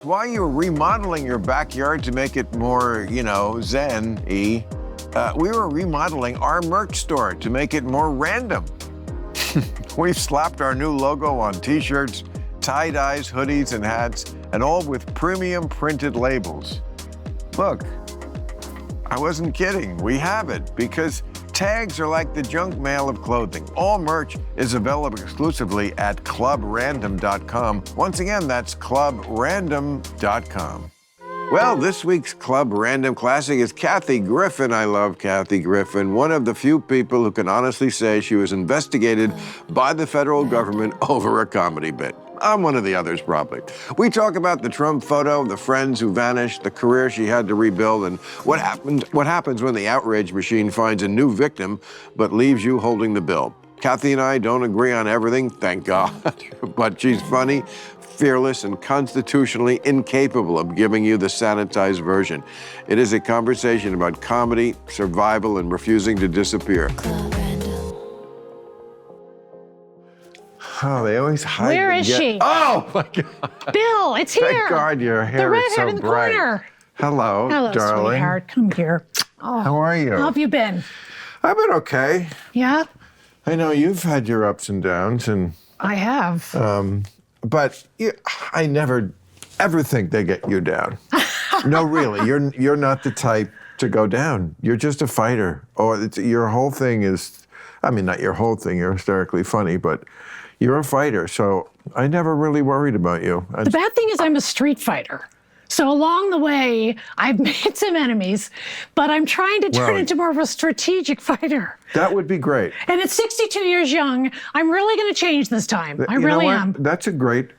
While you were remodeling your backyard to make it more, zen-y, we were remodeling our merch store to make it more random. We've slapped our new logo on t-shirts, tie-dyes, hoodies, and hats, and all with premium printed labels. Look, I wasn't kidding. We have it because tags are like the junk mail of clothing. All merch is available exclusively at clubrandom.com. Once again, that's clubrandom.com. Well, this week's Club Random Classic is Kathy Griffin. I love Kathy Griffin, one of the few people who can honestly say she was investigated by the federal government over a comedy bit. I'm one of the others, probably. We talk about the Trump photo, the friends who vanished, the career she had to rebuild, and what happens when the outrage machine finds a new victim but leaves you holding the bill. Kathy and I don't agree on everything, thank God, but she's funny, fearless, and constitutionally incapable of giving you the sanitized version. It is a conversation about comedy, survival, and refusing to disappear. Oh, they always hide. Where is she? Oh, my God. Bill, it's here. Thank God your hair is so in the bright. Corner. Hello, darling. Sweetheart. Come here. Oh, how are you? How have you been? I've been okay. Yeah? I know you've had your ups and downs, and I have. but I never ever think they get you down. No, really, you're not the type to go down. You're just a fighter. Your whole thing is, I mean, not your whole thing. You're hysterically funny, but you're a fighter. So I never really worried about you. The bad thing is I'm a street fighter. So along the way, I've made some enemies, but I'm trying to turn into more of a strategic fighter. That would be great. And at 62 years young, I'm really going to change this time. I really am. That's a great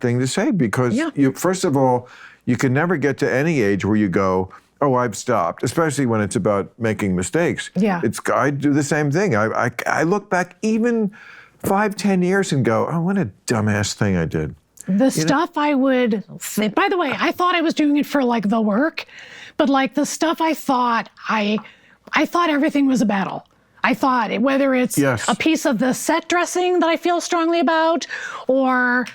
thing to say because first of all, you can never get to any age where you go, oh, I've stopped, especially when it's about making mistakes. Yeah. I do the same thing. I look back even 5-10 years and go, oh, what a dumbass thing I did. The stuff I would say, by the way, I thought I was doing it for like the work, but like the stuff I thought everything was a battle. I thought whether it's a piece of the set dressing that I feel strongly about or,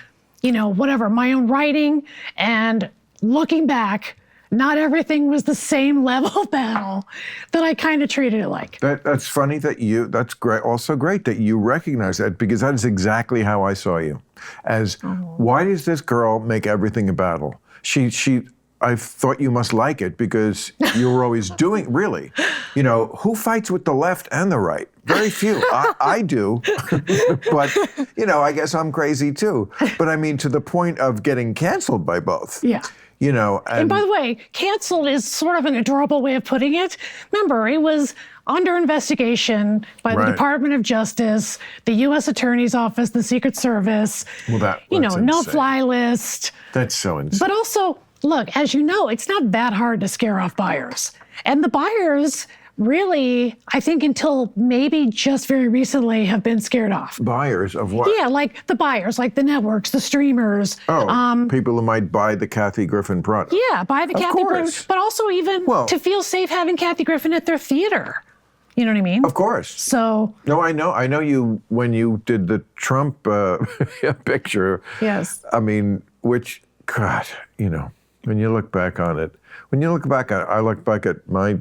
whatever, my own writing, and looking back, not everything was the same level of battle that I kind of treated it like. That's funny that's great. Also great that you recognize that because that is exactly how I saw you. Why does this girl make everything a battle? I thought you must like it because you were always doing, really. Who fights with the left and the right? Very few. I do. But, I guess I'm crazy too. But I mean, to the point of getting canceled by both. Yeah. And by the way, canceled is sort of an adorable way of putting it. Remember, it was under investigation by the Department of Justice, the U.S. Attorney's Office, the Secret Service, no-fly list. That's so insane. But also, look, as you know, it's not that hard to scare off buyers. And the buyers really, I think until maybe just very recently, have been scared off. Buyers of what? Yeah, like the buyers, like the networks, the streamers. Oh, people who might buy the Kathy Griffin product. Yeah, buy the Kathy Griffin, but also even to feel safe having Kathy Griffin at their theater. You know what I mean? Of course. So. No, I know you, when you did the Trump picture. Yes. I mean, which, God, when you look back on it, I look back at my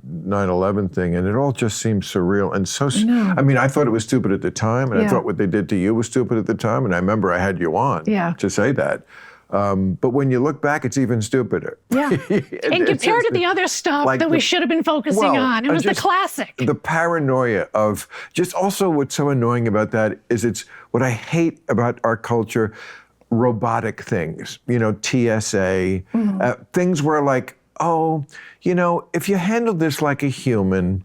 9/11 thing, and it all just seems surreal and so. I mean, I thought it was stupid at the time, and I thought what they did to you was stupid at the time, and I remember I had you on to say that. But when you look back, it's even stupider. Yeah. And compared to the other stuff that we should have been focusing on, it was the classic. The paranoia of just also what's so annoying about that is it's what I hate about our culture. Robotic things, TSA, things where like, if you handle this like a human,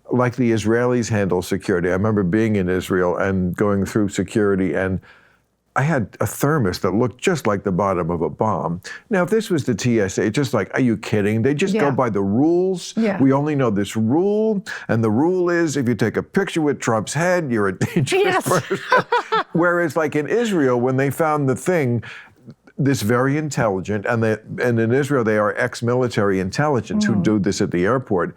like the Israelis handle security. I remember being in Israel and going through security, and I had a thermos that looked just like the bottom of a bomb. Now, if this was the TSA, it's just like, are you kidding? They just go by the rules. Yeah. We only know this rule, and the rule is if you take a picture with Trump's head, you're a dangerous person. Whereas like in Israel, when they found the thing, this very intelligent, and in Israel they are ex-military intelligence who do this at the airport.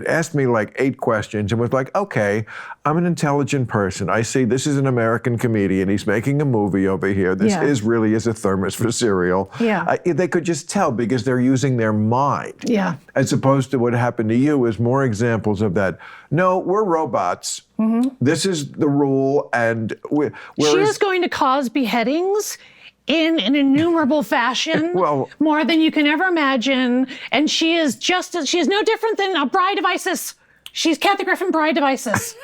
asked me like 8 questions and was like, okay, I'm an intelligent person. I see this is an American comedian. He's making a movie over here. This really is a thermos for cereal. Yeah. They could just tell because they're using their mind. Yeah. As opposed to what happened to you is more examples of that. No, we're robots. Mm-hmm. This is the rule. And she is going to cause beheadings in an innumerable fashion, more than you can ever imagine. And she is no different than a bride of ISIS. She's Kathy Griffin, bride of ISIS.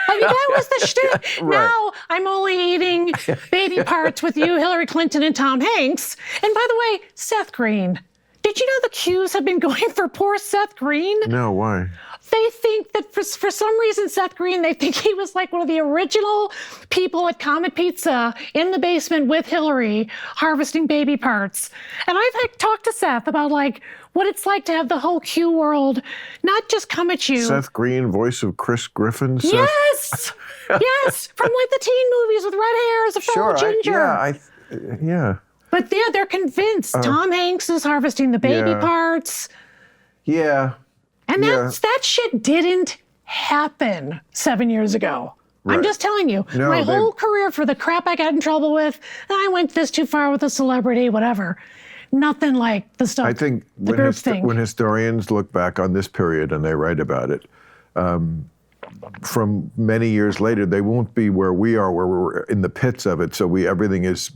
I mean, that was the shtick. Right. Now I'm only eating baby parts with you, Hillary Clinton, and Tom Hanks. And by the way, Seth Green. Did you know the Qs have been going for poor Seth Green? No, why? They think that for some reason, Seth Green, they think he was like one of the original people at Comet Pizza in the basement with Hillary harvesting baby parts. And I've talked to Seth about like what it's like to have the whole Q world not just come at you. Seth Green, voice of Chris Griffin. Seth? Yes! Yes! From like the teen movies with red hair as a fellow ginger. Yeah. But they're convinced Tom Hanks is harvesting the baby parts. Yeah. And that shit didn't happen 7 years ago. Right. I'm just telling you, my whole career for the crap I got in trouble with, I went this too far with a celebrity, whatever. Nothing like the stuff. I think when historians look back on this period and they write about it, from many years later, they won't be where we are, where we're in the pits of it. So everything is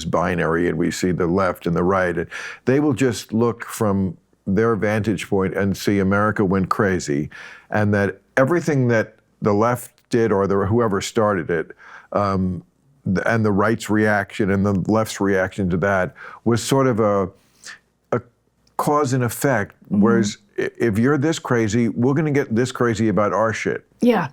binary, and we see the left and the right. And they will just look from their vantage point and see America went crazy, and that everything that the left did or whoever started it, and the right's reaction and the left's reaction to that was sort of a cause and effect. Mm-hmm. Whereas if you're this crazy, we're going to get this crazy about our shit. Yeah.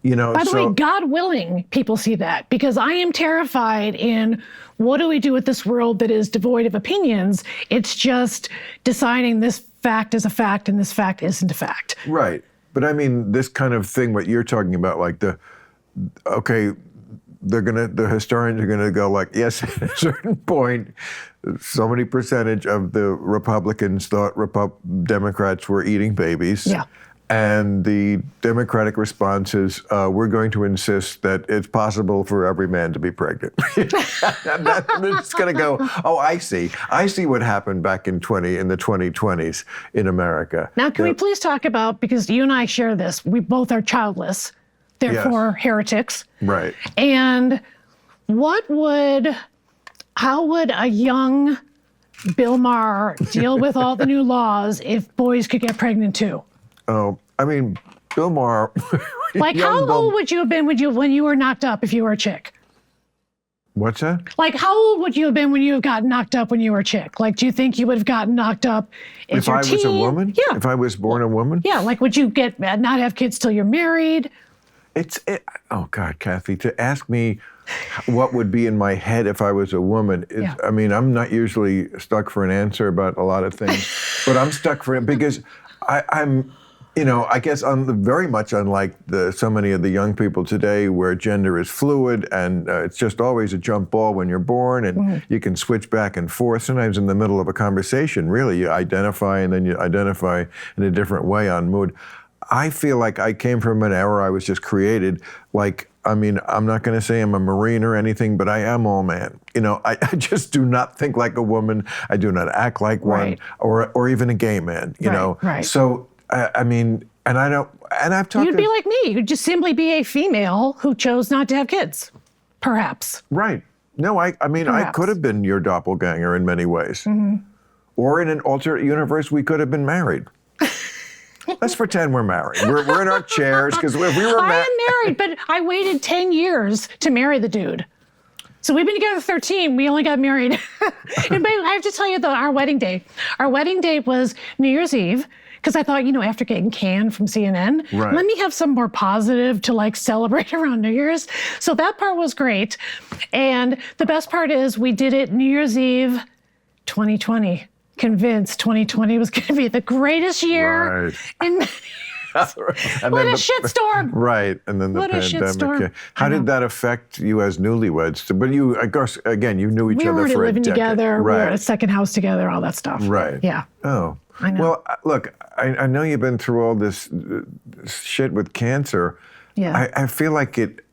You know. By the way, God willing, people see that, because I am terrified in what do we do with this world that is devoid of opinions? It's just deciding this fact is a fact and this fact isn't a fact. Right. But I mean, this kind of thing, what you're talking about, like the historians are gonna go like, yes, at a certain point, so many percentage of the Republicans thought Democrats were eating babies. Yeah. And the Democratic response is, we're going to insist that it's possible for every man to be pregnant. It's going to go, oh, I see. I see what happened back in the 2020s in America. Now, can we please talk about, because you and I share this, we both are childless, therefore heretics. Right. And how would a young Bill Maher deal with all the new laws if boys could get pregnant too? Oh, I mean, Bill Maher. Like, how old would you have been when you were knocked up if you were a chick? What's that? Like, how old would you have been when you got knocked up when you were a chick? Like, do you think you would have gotten knocked up if I was a woman? Yeah. If I was born a woman? Yeah. Like, would you not have kids till you're married? Oh, God, Kathy, to ask me what would be in my head if I was a woman is, I mean, I'm not usually stuck for an answer about a lot of things, but I'm stuck for it because I'm. You know, I guess very much unlike so many of the young people today where gender is fluid and it's just always a jump ball when you're born and you can switch back and forth. Sometimes in the middle of a conversation, really, you identify and then you identify in a different way on mood. I feel like I came from an era I was just created. Like, I mean, I'm not going to say I'm a Marine or anything, but I am all man. You know, I just do not think like a woman. I do not act like one or even a gay man, you know. Right. So, I mean, and I've talked. You'd be like me. You'd just simply be a female who chose not to have kids, perhaps. Right. No, I mean, I could have been your doppelganger in many ways. Mm-hmm. Or in an alternate universe, we could have been married. Let's pretend we're married. We're in our chairs because if we were I am married, but I waited 10 years to marry the dude. So we've been together 13. We only got married. And I have to tell you, our wedding day. Our wedding day was New Year's Eve. Because I thought, after getting canned from CNN, let me have some more positive to like celebrate around New Year's. So that part was great. And the best part is we did it New Year's Eve 2020. Convinced 2020 was going to be the greatest year in many And What then a shitstorm. Right, and then the What a pandemic. shitstorm. How did that affect you as newlyweds? But you, of course, again, you knew each We were other already for a living decade. together. Right. We were at a second house together, all that stuff. Right. Yeah. Oh. I know. Well, look, I know you've been through all this shit with cancer. Yeah. I feel like it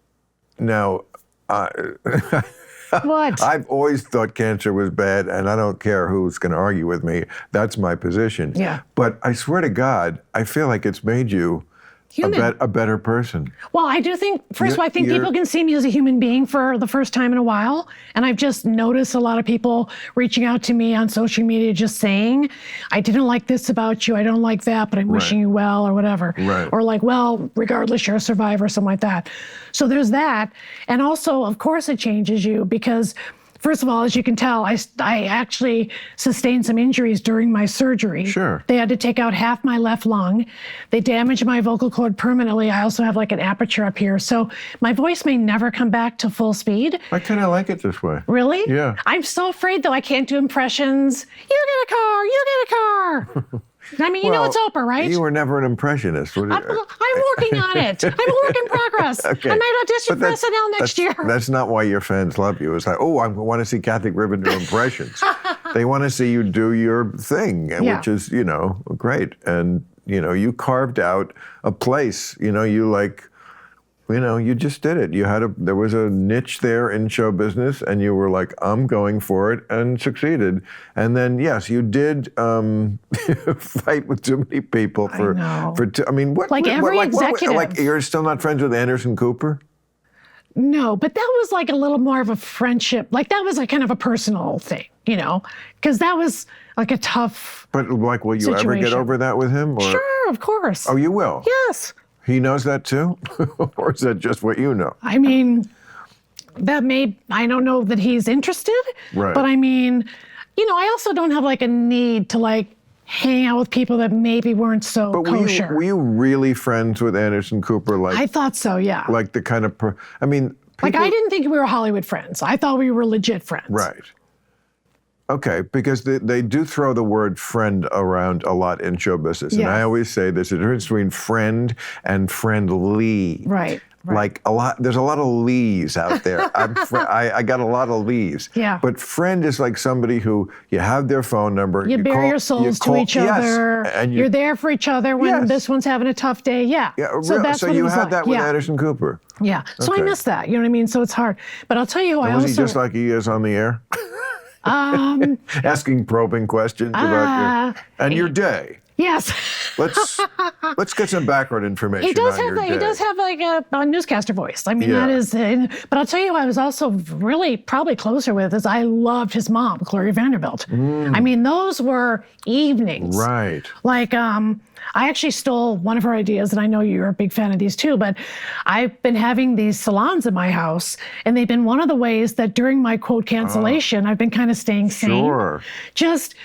now. What? I've always thought cancer was bad, and I don't care who's going to argue with me. That's my position. Yeah. But I swear to God, I feel like it's made you a better person. Well, I do think, first of all, I think people can see me as a human being for the first time in a while. And I've just noticed a lot of people reaching out to me on social media just saying, I didn't like this about you, I don't like that, but I'm wishing you well, or whatever. Right. Or like, well, regardless, you're a survivor, something like that. So there's that. And also, of course, it changes you because, first of all, as you can tell, I actually sustained some injuries during my surgery. Sure. They had to take out half my left lung. They damaged my vocal cord permanently. I also have like an aperture up here. So my voice may never come back to full speed. I kind of like it this way. Really? Yeah. I'm so afraid, though. I can't do impressions. You get a car. You get a car. I mean, you know it's Oprah, right? You were never an impressionist. I'm working on it. I'm a work in progress. Okay. I might audition for SNL next year. That's not why your fans love you. It's like, oh, I want to see Kathy Griffin do impressions. They want to see you do your thing, which is, great. And, you carved out a place. You just did it. There was a niche there in show business, and you were like, I'm going for it, and succeeded. And then, yes, you did fight with too many people I know. Every executive. Like, you're still not friends with Anderson Cooper? No, but that was like a little more of a friendship. Like that was like kind of a personal thing, because that was like a tough But like, will you ever get over that with him? Or? Sure, of course. Oh, you will? Yes. He knows that too? Or is that just what you know? I mean, I don't know that he's interested. Right. But I mean, I also don't have like a need to like hang out with people that maybe weren't so kosher. Were you really friends with Anderson Cooper? Like, I thought so, yeah. Like the kind of, I didn't think we were Hollywood friends. I thought we were legit friends. Right. Okay, because they do throw the word friend around a lot in show business. And I always say there's a difference between friend and friendly. Right. Like there's a lot of Lees out there. I got a lot of Lees. Yeah. But friend is like somebody who you have their phone number. You bare your souls to each other. And you're there for each other when this one's having a tough day. Yeah. So you had that with Anderson Cooper. Yeah. So I miss that. You know what I mean? So it's hard. But I'll tell you, Was he just like he is on the air? Asking probing questions about your day. Yes. Let's get some background information. He does have like a newscaster voice. I mean, that is. But I'll tell you, who I was also really probably closer with is I loved his mom, Gloria Vanderbilt. I mean, those were evenings. Right. Like, I actually stole one of her ideas, and I know you're a big fan of these too, but I've been having these salons in my house, and they've been one of the ways that during my quote cancellation, I've been kind of staying sane. Sure. Just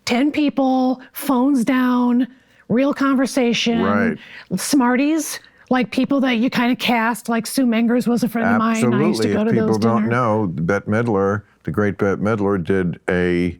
10 people, phones down, real conversation, smarties, like people that you kind of cast, like Sue Mengers was a friend of mine. I used to go to those dinners. If people don't know, Bette Midler, the great Bette Midler,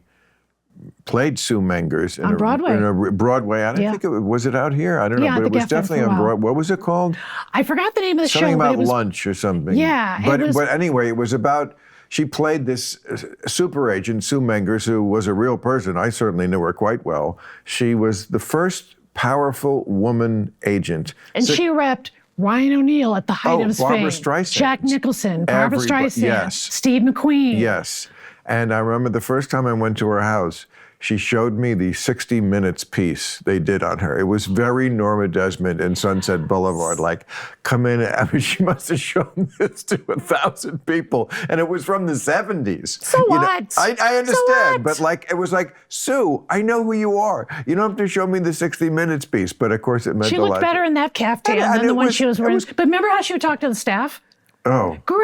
played Sue Mengers on Broadway. Broadway. I don't think was it out here? I don't know, but it was definitely on Broadway. What was it called? I forgot the name of the show. Something about lunch or something. Yeah. But anyway, it was about. She played this super agent, Sue Mengers, who was a real person. I certainly knew her quite well. She was the first powerful woman agent. And she repped Ryan O'Neal at the height of his Barbra fame. Streisand. Jack Nicholson, Barbra Streisand, Steve McQueen. Yes. And I remember the first time I went to her house, she showed me the 60 Minutes piece they did on her. It was very Norma Desmond in Sunset Boulevard. Like, come in. I mean, she must have shown this to 1,000 people. And it was from the 70s. So what? I understand. But it was like, Sue, I know who you are. You don't have to show me the 60 Minutes piece. But of course, it meant she a lot. She looked better in that caftan than the one she was wearing. But remember how she would talk to the staff? Oh. Grab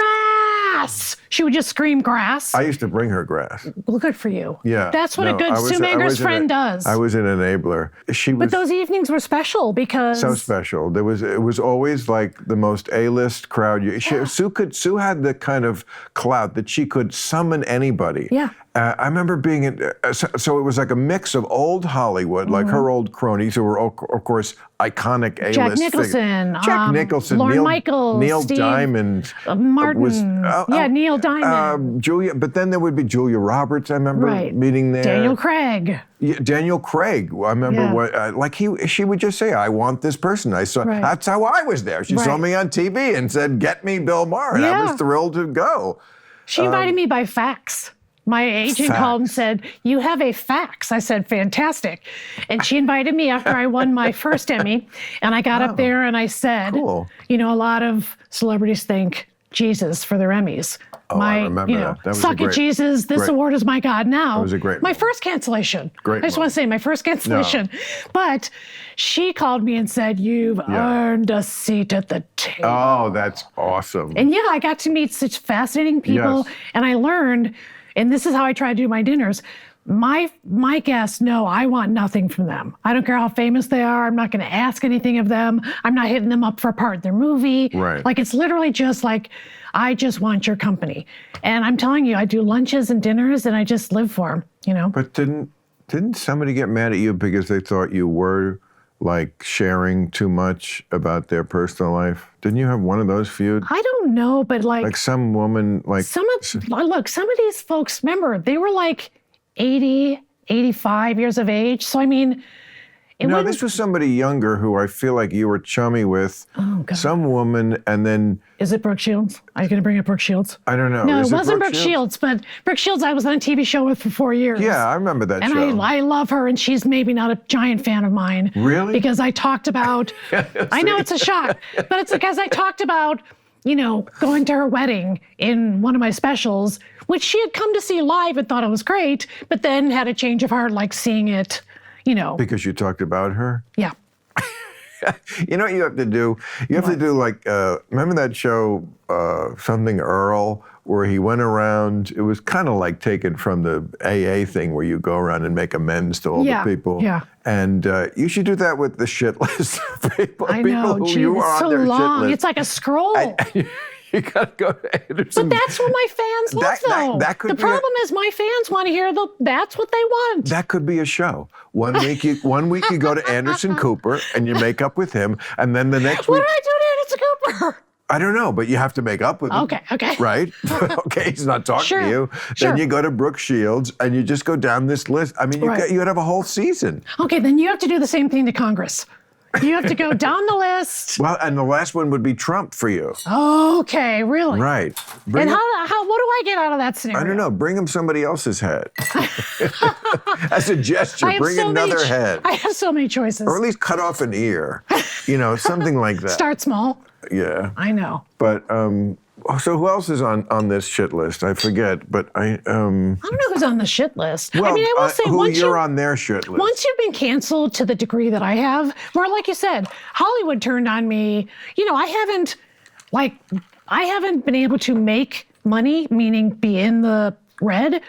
grass. She would just scream grass. I used to bring her grass. Well, good for you. Yeah. That's what a good Sue Manger's friend does. I was an enabler. But those evenings were special because... So special. It was always like the most A-list crowd. Sue had the kind of clout that she could summon anybody. Yeah. I remember being so it was like a mix of old Hollywood, like her old cronies who were, of course, iconic A-list Jack Nicholson. Jack Nicholson. Lorne Michaels. Neil Steve, Diamond. Martin. Neil Diamond. Julia, but then there would be Julia Roberts, I remember meeting there. Daniel Craig. Yeah, Daniel Craig. I remember she would just say, I want this person. That's how I was there. She saw me on TV and said, get me Bill Maher. And I was thrilled to go. She invited me by fax. My agent called and said, you have a fax. I said, fantastic. And she invited me after I won my first Emmy. And I got up there and I said, you know, a lot of celebrities thank Jesus for their Emmys. I remember that. That was suck it, Jesus. This award is my God now. That was a great My first cancellation. Great I just want to say my first cancellation. No. But she called me and said, you've earned a seat at the table. Oh, that's awesome. And I got to meet such fascinating people. Yes. And I learned, and this is how I try to do my dinners. My guests know I want nothing from them. I don't care how famous they are. I'm not going to ask anything of them. I'm not hitting them up for a part in their movie. Right. Like, it's literally just like, I just want your company. And I'm telling you, I do lunches and dinners and I just live for them, you know? But didn't somebody get mad at you because they thought you were like sharing too much about their personal life? Didn't you have one of those feuds? I don't know, but like some woman, like some of these folks, remember, they were like 80, 85 years of age. So I mean, this was somebody younger who I feel like you were chummy with. Oh, God. Some woman, and then... Is it Brooke Shields? Are you going to bring up Brooke Shields? I don't know. No, it wasn't Brooke Shields, but Brooke Shields I was on a TV show with for 4 years. Yeah, I remember that show. And I love her, and she's maybe not a giant fan of mine. Really? Because I talked about... I know it's a shock, but it's because I talked about, going to her wedding in one of my specials, which she had come to see live and thought it was great, but then had a change of heart, like seeing it... Because you talked about her? Yeah. You know what you have to do? You have to do like, remember that show, Something Earl, where he went around, it was kind of like taken from the AA thing where you go around and make amends to all the people. Yeah. And you should do that with the shit list of people. I know, people who you are it's so on their long. Shit list. It's like a scroll. You gotta go to Anderson. But that's what my fans love, though. The problem is my fans want to hear that's what they want. That could be a show. One week you go to Anderson Cooper and you make up with him, and then the next week... What did I do to Anderson Cooper? I don't know, but you have to make up with him. Okay. Right? Okay, he's not talking to you. Then you go to Brooke Shields, and you just go down this list. I mean, you'd have a whole season. Okay, then you have to do the same thing to Congress. You have to go down the list. Well, and the last one would be Trump for you. Okay, really? Right. And what do I get out of that scenario? I don't know. Bring him somebody else's head. As a gesture, bring another head. I have so many choices. Or at least cut off an ear. Something like that. Start small. Yeah. I know. But, so who else is on this shit list? I forget, but I don't know who's on the shit list. Well, I mean, I will say you're on their shit list. Once you've been canceled to the degree that I have, where, like you said, Hollywood turned on me. I haven't been able to make money, meaning be in the red.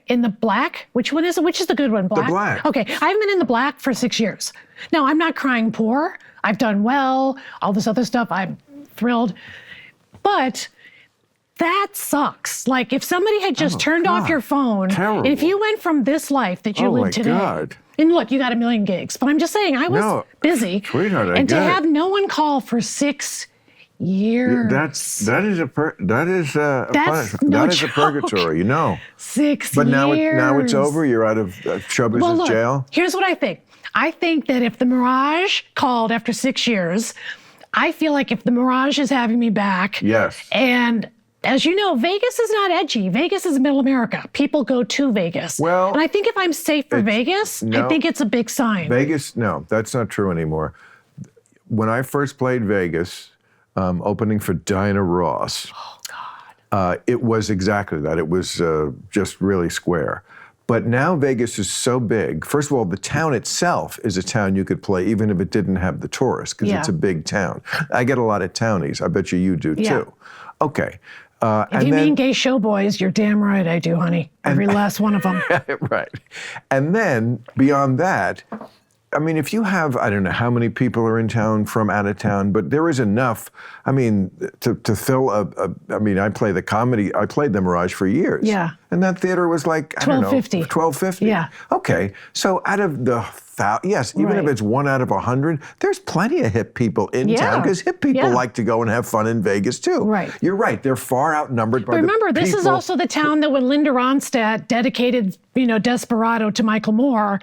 In the black? Which one is it? Which is the good one? Black? The black. Okay, I haven't been in the black for 6 years. Now, I'm not crying poor. I've done well. All this other stuff, I'm thrilled. But that sucks. Like, if somebody had just turned off your phone, terrible. If you went from this life that you live today, God. And look, you got a million gigs, but I'm just saying, I was busy. Sweetheart, and to have no one call for 6 years. That is a purgatory, 6 but years. now it's over. You're out of show business jail. Here's what I think. I think that if the Mirage called after 6 years, I feel like if the Mirage is having me back, yes, and as you know, Vegas is not edgy. Vegas is middle America. People go to Vegas. Well, and I think if I'm safe for Vegas, I think it's a big sign. Vegas, no, that's not true anymore. When I first played Vegas, opening for Diana Ross, it was exactly that. It was just really square. But now Vegas is so big. First of all, the town itself is a town you could play even if it didn't have the tourists, because it's a big town. I get a lot of townies. I bet you do too. Okay. If you mean gay showboys, you're damn right I do, honey. Every last one of them. Right. And then beyond that, I mean, if you have, I don't know how many people are in town from out of town, but there is enough, I mean, to fill I mean, I played the Mirage for years. Yeah. And that theater was like, I don't know. 1250. Yeah. Okay. So out of the, yes, even if it's 1 out of 100, there's plenty of hip people in town because hip people like to go and have fun in Vegas too. Right. You're right. They're far outnumbered by the people. Remember, this is also the town that when Linda Ronstadt dedicated, Desperado to Michael Moore,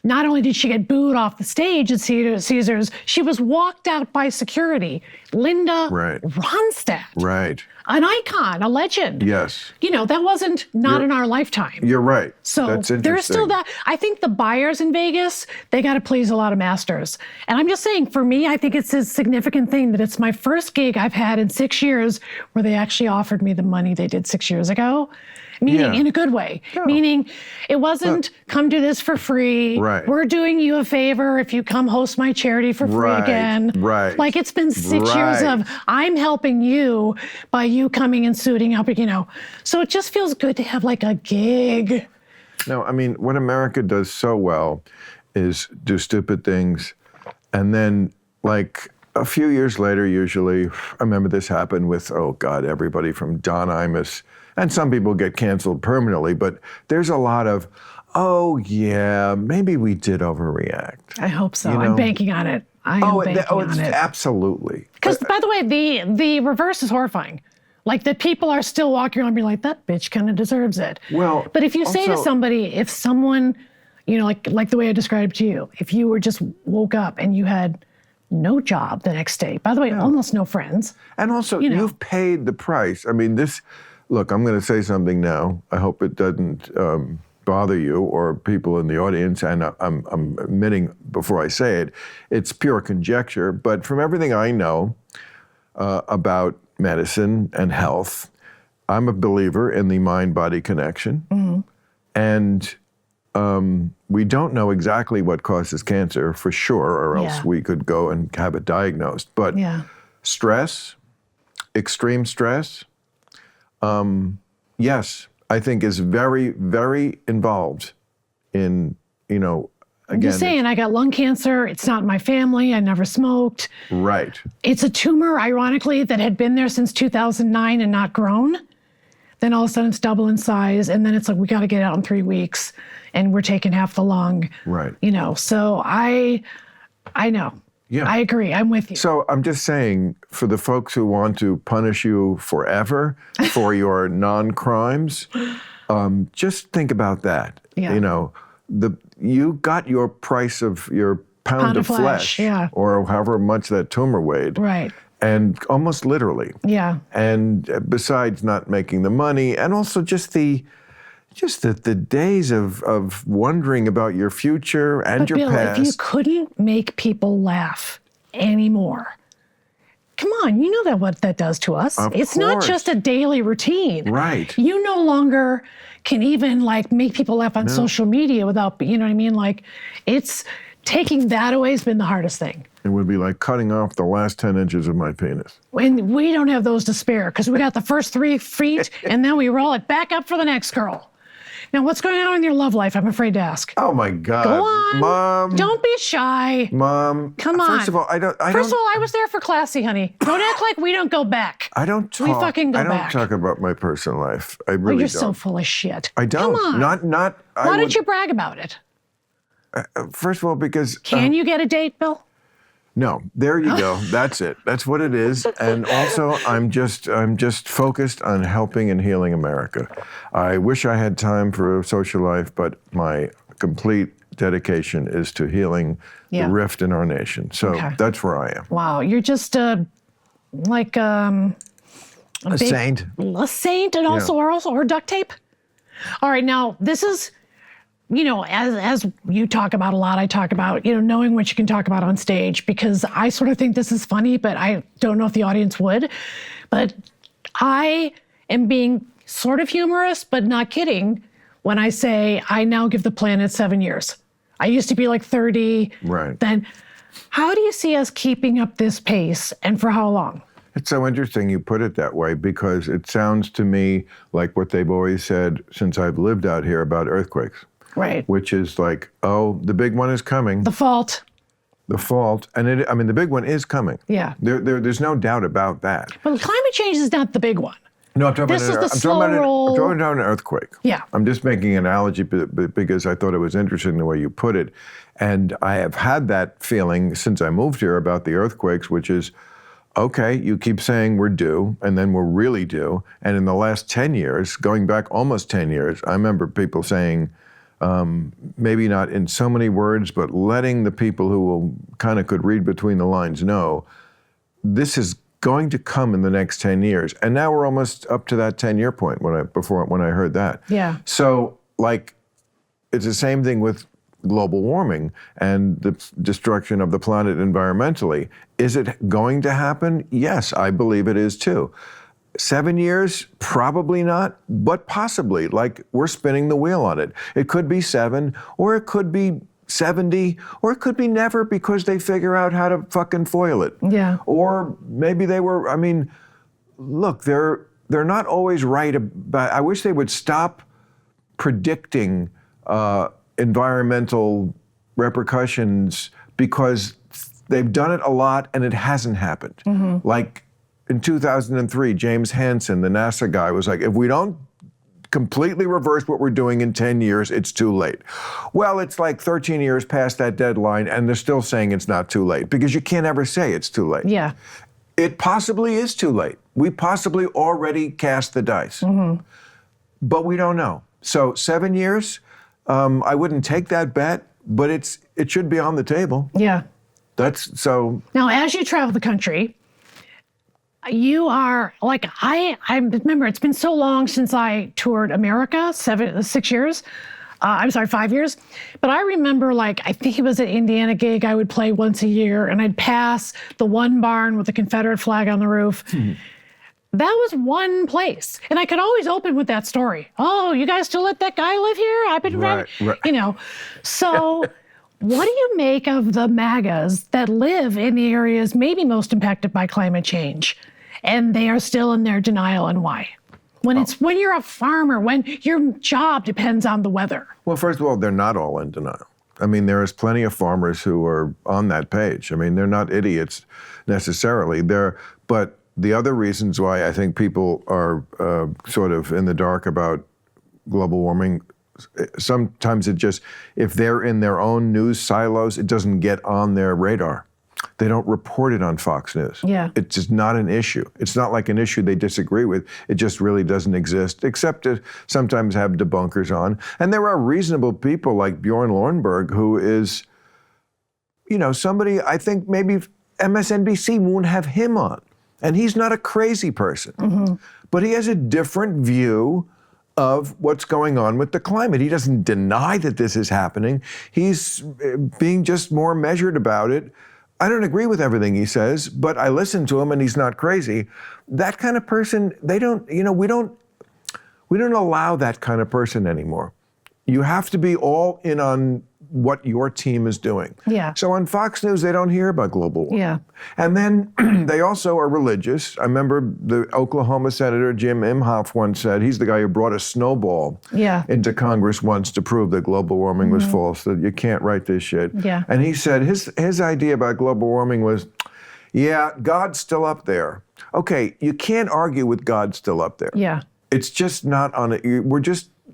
not only did she get booed off the stage at Caesars, she was walked out by security. Linda Ronstadt. Right. An icon, a legend. Yes. That wasn't in our lifetime. You're right. So that's interesting. there's still that. I think the buyers in Vegas, they got to please a lot of masters. And I'm just saying, for me, I think it's a significant thing that it's my first gig I've had in 6 years where they actually offered me the money they did 6 years ago. Meaning in a good way. Yeah. Meaning it wasn't come do this for free. Right. We're doing you a favor if you come host my charity for free again. Right. Like it's been 6 years of I'm helping you by you coming and suiting up, So it just feels good to have like a gig. No, I mean, what America does so well is do stupid things. And then like a few years later, usually, I remember this happened with, everybody from Don Imus. And some people get canceled permanently, but there's a lot of, maybe we did overreact. I hope so. I'm banking on it. I am banking on it. Absolutely. Because, by the way, the reverse is horrifying. Like that people are still walking around and be like, that bitch kind of deserves it. Well, but if you say to somebody, if someone, like the way I described to you, if you were just woke up and you had no job the next day, by the way, almost no friends. And also, you've paid the price. I mean, look, I'm going to say something now. I hope it doesn't bother you or people in the audience, and I'm admitting before I say it, it's pure conjecture, but from everything I know about medicine and health, I'm a believer in the mind-body connection. Mm-hmm. And we don't know exactly what causes cancer for sure, or else we could go and have it diagnosed. But stress, extreme stress, yes, I think is very, very involved in, again. I'm just saying, I got lung cancer. It's not in my family. I never smoked. Right. It's a tumor, ironically, that had been there since 2009 and not grown. Then all of a sudden it's double in size. And then it's like, we got to get out in 3 weeks and we're taking half the lung. Right. So I know. Yeah. I agree. I'm with you. So I'm just saying, for the folks who want to punish you forever for your non-crimes, just think about that. Yeah. You got your price of your pound of flesh or however much that tumor weighed. Right. And almost literally. Yeah. And besides not making the money, and also just the days of wondering about your future and your Bill, past. If you couldn't make people laugh anymore, come on, you know what that does to us. It's not just a daily routine. Right. You no longer can even make people laugh on social media without, you know what I mean? It's taking that away has been the hardest thing. It would be like cutting off the last 10 inches of my penis. And we don't have those to spare because we got the first 3 feet and then we roll it back up for the next girl. Now, what's going on in your love life? I'm afraid to ask. Oh my God. Go on. Mom. Don't be shy. Mom. Come on. First of all, I was there for classy, honey. Don't act like we don't go back. We fucking go back. I don't talk about my personal life. I really don't. You're so full of shit. I don't. Come on. Why don't you brag about it? First of all, because... Can you get a date, Bill? No, there you go. That's it. That's what it is. And also, I'm just focused on helping and healing America. I wish I had time for a social life, but my complete dedication is to healing the rift in our nation. So that's where I am. Wow, you're just a saint. A saint, and or duct tape. All right, now this is. As you talk about a lot, I talk about, knowing what you can talk about on stage, because I sort of think this is funny, but I don't know if the audience would. But I am being sort of humorous, but not kidding, when I say I now give the planet 7 years. I used to be 30. Right. Then how do you see us keeping up this pace, and for how long? It's so interesting you put it that way, because it sounds to me like what they've always said since I've lived out here about earthquakes. Right. Which is like, oh, the big one is coming. The fault. The fault. And the big one is coming. Yeah. There's no doubt about that. But climate change is not the big one. No, I'm talking I'm talking about an earthquake. Yeah. I'm just making an analogy because I thought it was interesting the way you put it. And I have had that feeling since I moved here about the earthquakes, which is, okay, you keep saying we're due, and then we're really due. And in the last 10 years, going back almost 10 years, I remember people saying, maybe not in so many words, but letting the people who kind of could read between the lines know, this is going to come in the next 10 years. And now we're almost up to that 10-year point when I heard that. Yeah. So, like, it's the same thing with global warming and the destruction of the planet environmentally. Is it going to happen? Yes, I believe it is too. 7 years? Probably not, but possibly. Like, we're spinning the wheel on it. It could be 7, or it could be 70, or it could be never, because they figure out how to fucking foil it. Yeah. Or maybe they were, look, they're not always right about, I wish they would stop predicting environmental repercussions, because they've done it a lot and it hasn't happened. Mm-hmm. Like in 2003, James Hansen, the NASA guy, was like, if we don't completely reverse what we're doing in 10 years, it's too late. Well, it's like 13 years past that deadline and they're still saying it's not too late, because you can't ever say it's too late. Yeah. It possibly is too late. We possibly already cast the dice, but we don't know. So 7 years, I wouldn't take that bet, but it should be on the table. Yeah. That's so. Now, as you travel the country, you are like, I remember it's been so long since I toured America, 5 years. But I remember, like, I think it was an Indiana gig I would play once a year, and I'd pass the one barn with the Confederate flag on the roof. That was one place. And I could always open with that story. Oh, you guys still let that guy live here? I've been right. So what do you make of the MAGAs that live in the areas maybe most impacted by climate change, and they are still in their denial, and why? When you're a farmer, when your job depends on the weather. Well, first of all, they're not all in denial. There is plenty of farmers who are on that page. They're not idiots necessarily. But the other reasons why I think people are sort of in the dark about global warming, sometimes if they're in their own news silos, it doesn't get on their radar. They don't report it on Fox News. Yeah. It's just not an issue. It's not like an issue they disagree with. It just really doesn't exist, except to sometimes have debunkers on. And there are reasonable people like Bjorn Lornberg, who is, somebody I think maybe MSNBC won't have him on. And he's not a crazy person, but he has a different view of what's going on with the climate. He doesn't deny that this is happening. He's being just more measured about it. I don't agree with everything he says, but I listen to him and he's not crazy. That kind of person, we don't allow that kind of person anymore. You have to be all in on what your team is doing. Yeah. So on Fox News, they don't hear about global warming. Yeah. And then they also are religious. I remember the Oklahoma Senator Jim Imhoff once said, he's the guy who brought a snowball into Congress once to prove that global warming was false, that you can't write this shit. Yeah. And he said his idea about global warming was, yeah, God's still up there. Okay, you can't argue with God still up there. Yeah. It's just not on it.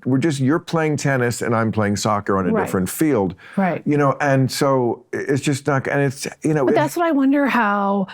You're playing tennis and I'm playing soccer on a different field. Right. And so it's just not, and it's, But that's what I wonder how,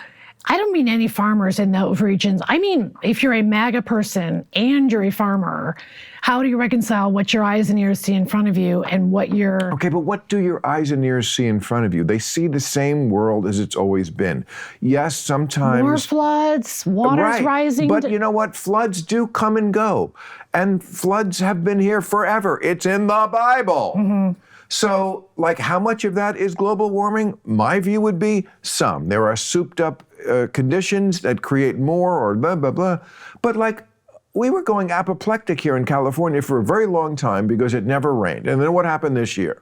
I don't mean any farmers in those regions. I mean, if you're a MAGA person and you're a farmer, how do you reconcile what your eyes and ears see in front of you and what your... Okay, but what do your eyes and ears see in front of you? They see the same world as it's always been. Yes, sometimes... More floods, water's rising. But you know what? Floods do come and go. And floods have been here forever. It's in the Bible. So, how much of that is global warming? My view would be some. There are souped up conditions that create more or blah, blah, blah. But we were going apoplectic here in California for a very long time because it never rained. And then what happened this year?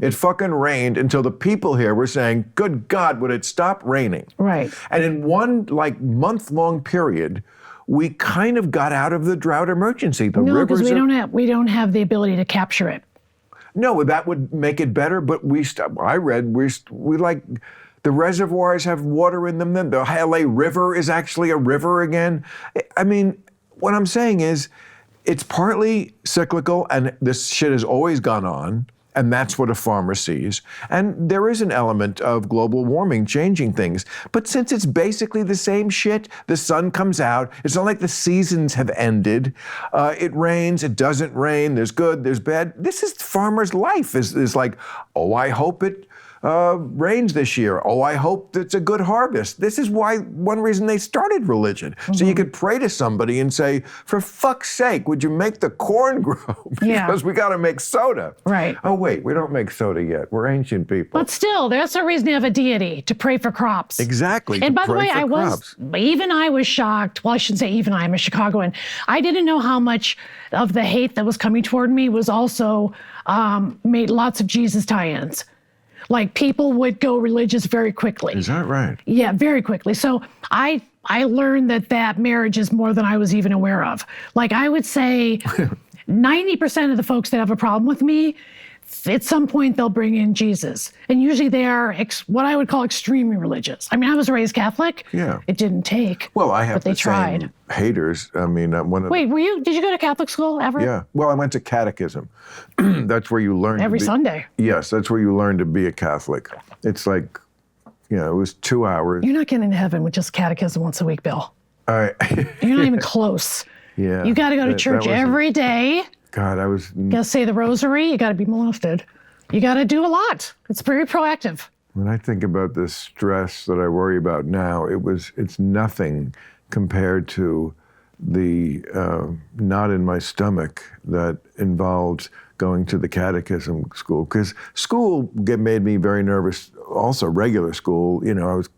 It fucking rained until the people here were saying, good God, would it stop raining? Right. And in one like month-long period, we kind of got out of the drought emergency. The No, because rivers we don't have the ability to capture it. No, that would make it better, but I read we like the reservoirs have water in them. Then the LA River is actually a river again. I mean, what I'm saying is it's partly cyclical, and this shit has always gone on, and that's what a farmer sees. And there is an element of global warming changing things. But since it's basically the same shit, the sun comes out, it's not like the seasons have ended. It rains, it doesn't rain, there's good, there's bad. This is farmer's life, is like, oh, I hope it rains this year. Oh, I hope it's a good harvest. This is one reason they started religion. So you could pray to somebody and say, for fuck's sake, would you make the corn grow? Because we got to make soda. Right. Oh, wait, we don't make soda yet. We're ancient people. But still, that's a reason to have a deity, to pray for crops. Exactly. And by the way, I was shocked. Well, I shouldn't say even I'm a Chicagoan. I didn't know how much of the hate that was coming toward me was also made lots of Jesus tie-ins. Like, people would go religious very quickly. Is that right? Yeah, very quickly. So I learned that marriage is more than I was even aware of. Like, I would say 90% of the folks that have a problem with me, at some point they'll bring in Jesus. And usually they are what I would call extremely religious. I mean, I was raised Catholic. Yeah. It didn't take. Well, I have but they the tried. same haters. I mean, Wait, did you go to Catholic school ever? Yeah. Well, I went to catechism. That's where you learn Every Sunday. Yes, that's where you learn to be a Catholic. It's like, it was 2 hours. You're not getting to heaven with just catechism once a week, Bill. You're not even close. Yeah. You got to go to church every day. God, You got to say the rosary. You got to be molested. You got to do a lot. It's very proactive. When I think about the stress that I worry about now, it's nothing compared to the knot in my stomach that involved going to the catechism school. Because school made me very nervous. Also, regular school, I was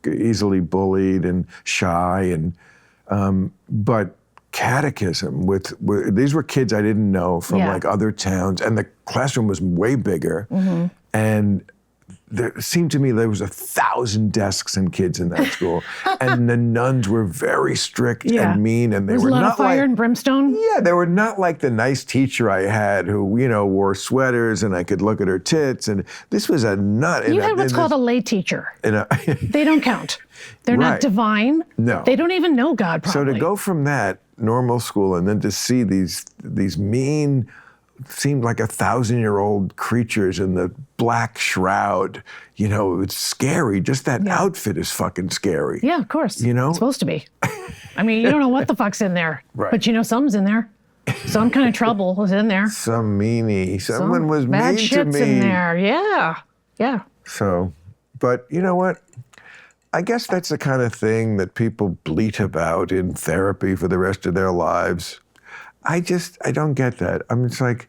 easily bullied and shy, but catechism these were kids I didn't know from like other towns, and the classroom was way bigger, and there seemed to me there was 1,000 desks and kids in that school, and the nuns were very strict and mean, and they were not fire and brimstone. Yeah, they were not like the nice teacher I had who wore sweaters and I could look at her tits, and this was a nut. You had what's called a lay teacher. They don't count. They're not divine. No, they don't even know God properly. So to go from that normal school and then to see these mean, seemed like 1,000-year-old creatures in the black shroud, it's scary. Just that outfit is fucking scary. Yeah, of course. It's supposed to be. I mean, you don't know what the fuck's in there, but something's in there. Some kind of trouble was in there. Some meanie. Someone was bad mean to shit's me. in there. Yeah. So, but you know what? I guess that's the kind of thing that people bleat about in therapy for the rest of their lives. I don't get that. I mean, it's like,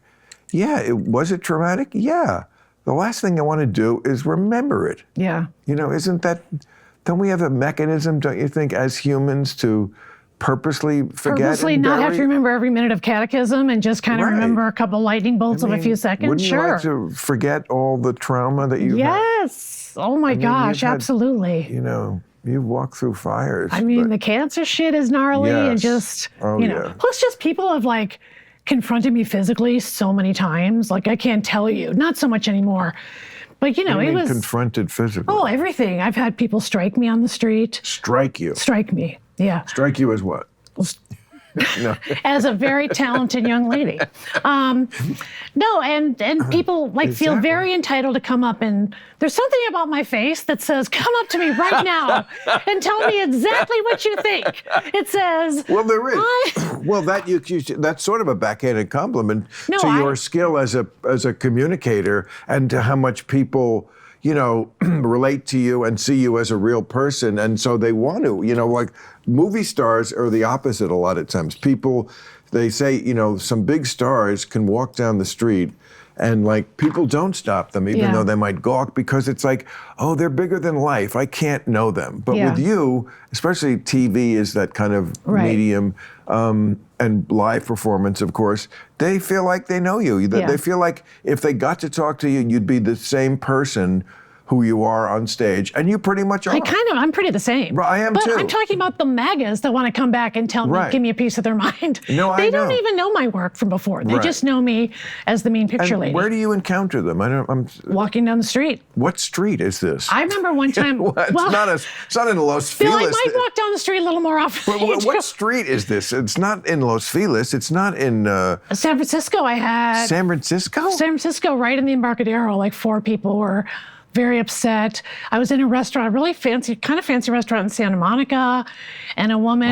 was it traumatic? Yeah. The last thing I want to do is remember it. Yeah. Don't we have a mechanism, don't you think, as humans to purposely forget? Purposely not have to remember every minute of catechism and just kind of remember a couple lightning bolts of a few seconds? Wouldn't you like to forget all the trauma that you've had? Yes. Oh my gosh, absolutely. You walk through fires. I mean, the cancer shit is gnarly and just, plus just people have confronted me physically so many times. Like, I can't tell you, not so much anymore. But it was confronted physically. Oh, everything. I've had people strike me on the street. Strike you? Strike me, yeah. Strike you as what? No. As a very talented young lady. No, and people feel very entitled to come up, and there's something about my face that says, come up to me right now and tell me exactly what you think. It says, well, there is. Well, that's sort of a backhanded compliment to your skill as a communicator and to how much people relate to you and see you as a real person. And so they want to, like movie stars are the opposite a lot of times. People they say, some big stars can walk down the street and like people don't stop them, even though they might gawk, because it's like, oh, they're bigger than life. I can't know them. But with you, especially TV is that kind of medium, and live performance, of course, they feel like they know you. They feel like if they got to talk to you, you'd be the same person who you are on stage, and you pretty much are. I'm pretty the same. I am but too. I'm talking about the MAGAs that want to come back and tell me, give me a piece of their mind. No, they don't even know my work from before. They just know me as the mean picture lady. Where do you encounter them? I'm walking down the street. What street is this? I remember one time. It's not in Los Feliz. Bill, I might walk down the street a little more often. What street is this? It's not in Los Feliz. It's not in San Francisco. San Francisco? San Francisco, right in the Embarcadero. Like 4 people were very upset. I was in a restaurant, a really fancy restaurant in Santa Monica, and a woman,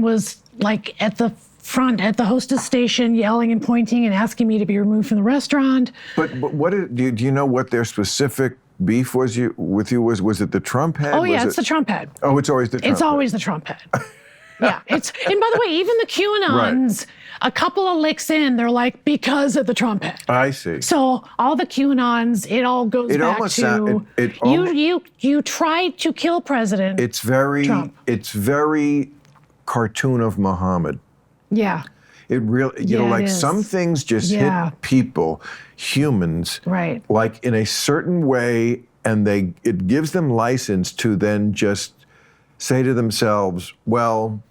was like at the front at the hostess station, yelling and pointing and asking me to be removed from the restaurant. But do you know what their specific beef with you was? Was it the Trump head? Oh yeah, it's the Trump head. Oh, it's always the Trump head. It's always the Trump head. Yeah, and by the way, even the QAnons, a couple of licks in, they're like, because of the Trump head. I see. So all the QAnons, it all goes back to you tried to kill President Trump. It's very cartoon of Muhammad. Yeah. It really, some things just hit people, humans, like in a certain way, and it gives them license to then just say to themselves, well,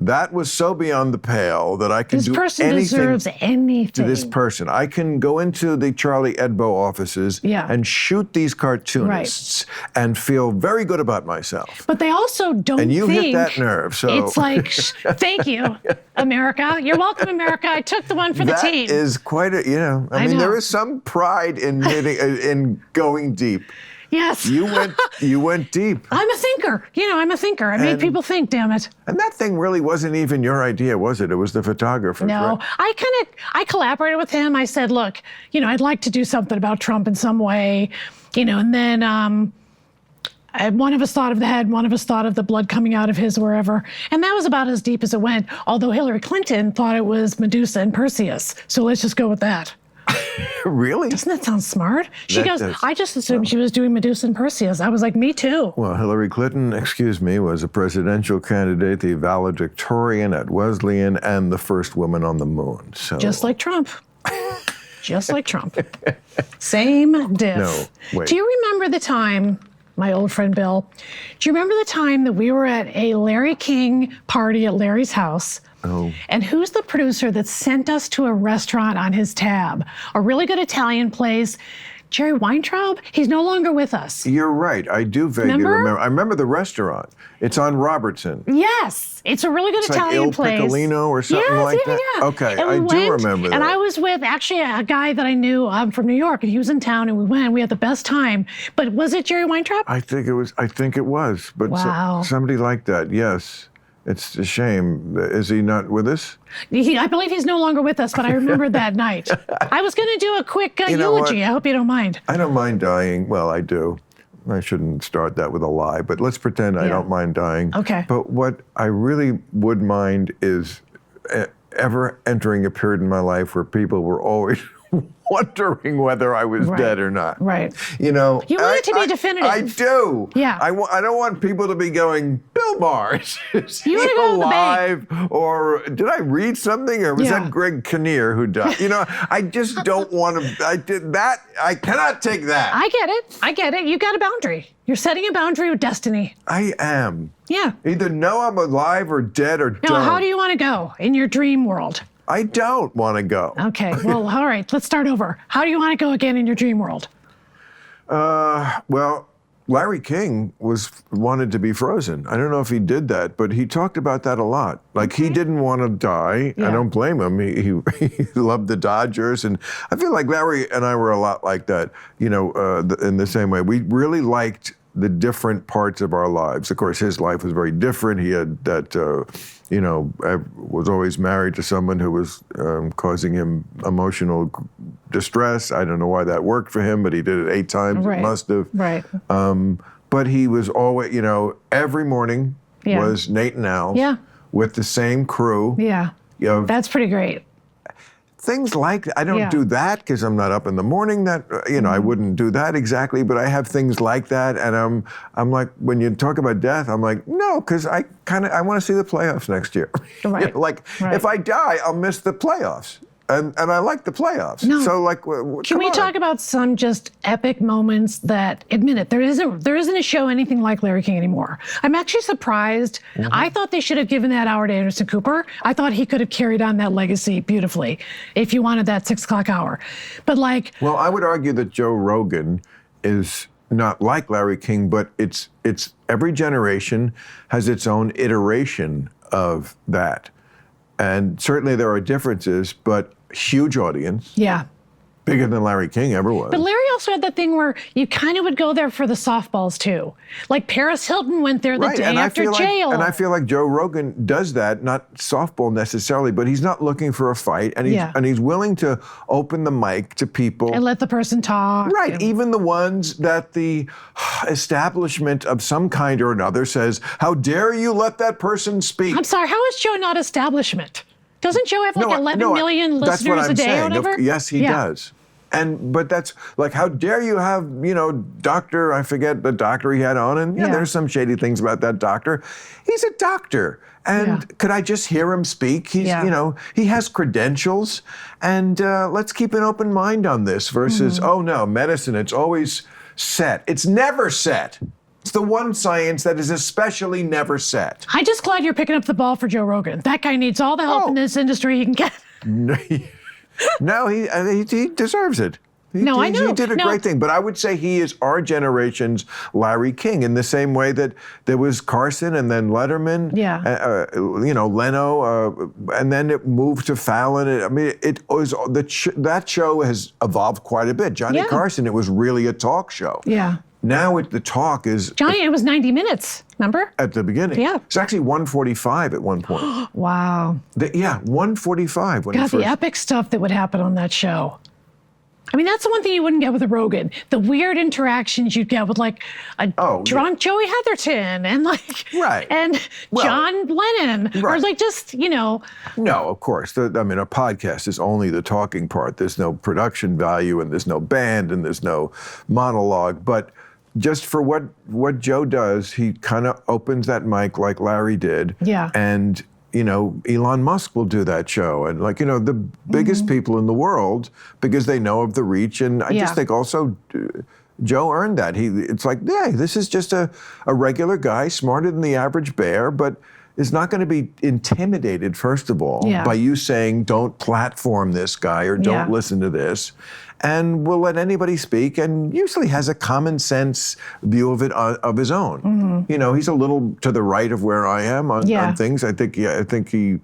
that was so beyond the pale that I can do anything. This person deserves anything. To this person. I can go into the Charlie Hebdo offices and shoot these cartoonists and feel very good about myself. But they also don't And you hit that nerve, so. It's like, thank you, America. You're welcome, America. I took the one for the team. That is quite a, I mean, there is some pride in in going deep. Yes. You went deep. I'm a thinker. I'm a thinker. I made people think, damn it. And that thing really wasn't even your idea, was it? It was the photographer. No. Right? I collaborated with him. I said, look, I'd like to do something about Trump in some way, and then one of us thought of the head, one of us thought of the blood coming out of his wherever. And that was about as deep as it went, although Hillary Clinton thought it was Medusa and Perseus. So let's just go with that. Really? Doesn't that sound smart? She goes, I just assumed she was doing Medusa and Perseus. I was like, me too. Well, Hillary Clinton, was a presidential candidate, the valedictorian at Wesleyan, and the first woman on the moon. So just like Trump. Just like Trump. Same diff. No, wait. Do you remember the time, my old friend Bill, do you remember the time that we were at a Larry King party at Larry's house? Oh. And who's the producer that sent us to a restaurant on his tab? A really good Italian place. Jerry Weintraub? He's no longer with us. You're right. I do vaguely remember. I remember the restaurant. It's on Robertson. Yes. It's a really good Italian place. Like Il Piccolino or something like that? Yeah. Okay, I do remember that. And I was with actually a guy that I knew from New York, and he was in town, and we went. We had the best time. But was it Jerry Weintraub? I think it was. But wow. Somebody like that, yes. It's a shame. Is he not with us? I believe he's no longer with us, but I remember that night. I was going to do a quick eulogy. I hope you don't mind. I don't mind dying. Well, I do. I shouldn't start that with a lie, but let's pretend I don't mind dying. Okay. But what I really would mind is ever entering a period in my life where people were always wondering whether I was dead or not. Right. You want it to be definitive. I do. Yeah. I don't want people to be going, Bill Maher, is he alive? Or did I read something? Or was that Greg Kinnear who died? I just don't want to. I cannot take that. I get it. You got a boundary. You're setting a boundary with destiny. I am. Yeah. Either know I'm alive or dead or don't. Now, how do you want to go in your dream world? I don't want to go. Okay, well, all right, let's start over. How do you want to go again in your dream world? Well, Larry King wanted to be frozen. I don't know if he did that, but he talked about that a lot. Like, he didn't want to die. Yeah. I don't blame him. He loved the Dodgers. And I feel like Larry and I were a lot like that, in the same way. We really liked the different parts of our lives. Of course, his life was very different. He had that, was always married to someone who was causing him emotional distress. I don't know why that worked for him, but he did it 8 times. It must have. Right. But he was always, every morning was Nate and Al's. Yeah. with the same crew. Yeah. That's pretty great. Things like that. I don't do that because I'm not up in the morning. That I wouldn't do that exactly. But I have things like that, and I'm like, when you talk about death, I'm like, no, because I want to see the playoffs next year. Right. If I die, I'll miss the playoffs, and I like the playoffs. No. So can we talk about some just epic moments that admit it? There isn't a show anything like Larry King anymore. I'm actually surprised. I thought they should have given that hour to Anderson Cooper. I thought he could have carried on that legacy beautifully if you wanted that 6 o'clock hour. But well, I would argue that Joe Rogan is not like Larry King, but it's every generation has its own iteration of that. And certainly there are differences, but huge audience. Yeah. Bigger than Larry King ever was. But Larry also had that thing where you kind of would go there for the softballs too. Like Paris Hilton went there the day after jail. And I feel like Joe Rogan does that, not softball necessarily, but he's not looking for a fight, and he's willing to open the mic to people. And let the person talk. Right, even the ones that the establishment of some kind or another says, how dare you let that person speak? I'm sorry, how is Joe not establishment? Doesn't Joe have 11 million listeners a day or whatever? Yes, he does. But that's like, how dare you have, doctor, I forget the doctor he had on, and there's some shady things about that doctor. He's a doctor. And could I just hear him speak? He's, he has credentials, and let's keep an open mind on this versus, oh no, medicine, it's always set. It's never set. It's the one science that is especially never set. I'm just glad you're picking up the ball for Joe Rogan. That guy needs all the help in this industry he can get. No, he deserves it. I know. He did a great thing. But I would say he is our generation's Larry King in the same way that there was Carson and then Letterman. Yeah. Leno, and then it moved to Fallon. It was that show has evolved quite a bit. Johnny Carson, it was really a talk show. Yeah. Now the talk is... Johnny, it was 90 minutes, remember? At the beginning. Yeah. It's actually 1:45 at one point. Wow. 1:45 when God, the epic stuff that would happen on that show. I mean, that's the one thing you wouldn't get with a Rogan. The weird interactions you'd get with like a drunk Joey Heatherton and John Lennon or like just, No, of course. A podcast is only the talking part. There's no production value and there's no band and there's no monologue. But just for what Joe does, he kind of opens that mic like Larry did. Yeah. And Elon Musk will do that show, and the biggest people in the world, because they know of the reach. And I just think also Joe earned that. It's like, this is just a regular guy, smarter than the average bear, but is not going to be intimidated, first of all, by you saying, don't platform this guy or don't listen to this. And will let anybody speak, and usually has a common sense view of it of his own. He's a little to the right of where I am on things. I think he